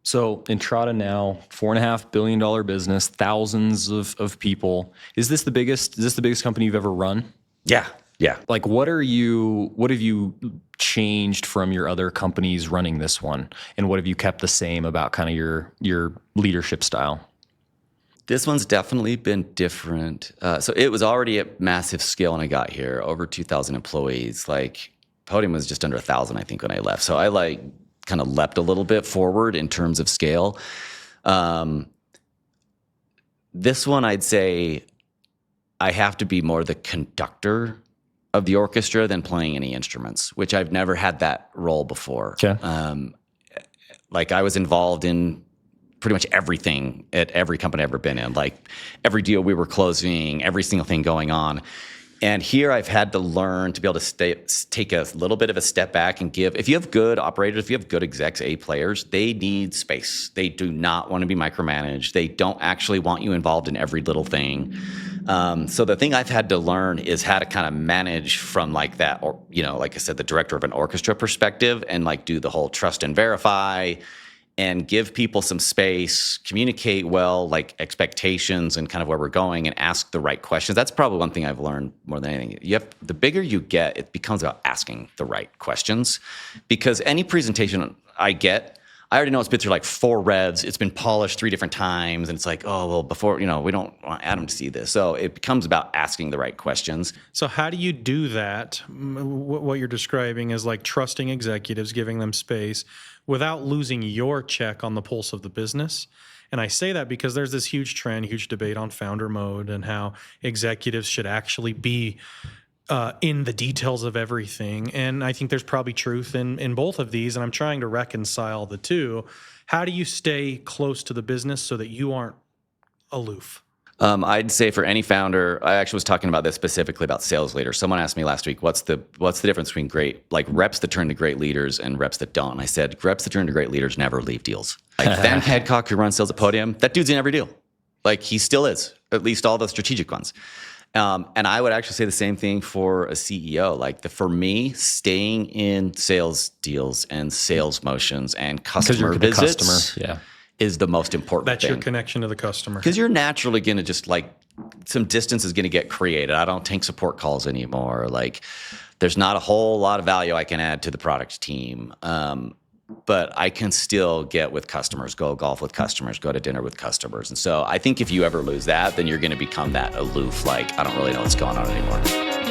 So Entrada now, $4.5 billion business, thousands of people. Is this the biggest company you've ever run? Yeah. Yeah. Like, what have you changed from your other companies running this one? And what have you kept the same about kind of your leadership style? This one's definitely been different. So it was already at massive scale when I got here, over 2,000 employees. Like Podium was just under 1,000, I think, when I left. So I like kind of leapt a little bit forward in terms of scale. This one, I'd say I have to be more the conductor of the orchestra than playing any instruments, which I've never had that role before. Okay. Like I was involved in pretty much everything at every company I've ever been in, like every deal we were closing, every single thing going on. And here I've had to learn to be able to take a little bit of a step back and give. If you have good operators, if you have good execs, A players, they need space. They do not want to be micromanaged. They don't actually want you involved in every little thing. So the thing I've had to learn is how to kind of manage from like that, or like I said, the director of an orchestra perspective, and like do the whole trust and verify, and give people some space, communicate well, like expectations and kind of where we're going, and ask the right questions. That's probably one thing I've learned more than anything. The bigger you get, it becomes about asking the right questions, because any presentation I get, I already know it's been through like 4 revs. It's been polished 3 different times, and it's like, oh well, before we don't want Adam to see this. So it becomes about asking the right questions. So how do you do that? What you're describing is like trusting executives, giving them space without losing your check on the pulse of the business. And I say that because there's this huge trend, huge debate on founder mode and how executives should actually be in the details of everything. And I think there's probably truth in both of these, and I'm trying to reconcile the two. How do you stay close to the business so that you aren't aloof? I'd say for any founder, I actually was talking about this specifically about sales leaders. Someone asked me last week, what's the difference between reps that turn to great leaders and reps that don't? And I said, reps that turn to great leaders never leave deals. Like Dan Hadcock, who runs sales at Podium, that dude's in every deal. Like he still is, at least all the strategic ones. And I would actually say the same thing for a CEO. Like for me, staying in sales deals and sales motions and customer visits is the most important That's thing. your connection to the customer. Because you're naturally going to just like, some distance is going to get created. I don't take support calls anymore. Like there's not a whole lot of value I can add to the product team. But I can still get with customers, go golf with customers, go to dinner with customers. And so I think if you ever lose that, then you're going to become that aloof, like, I don't really know what's going on anymore.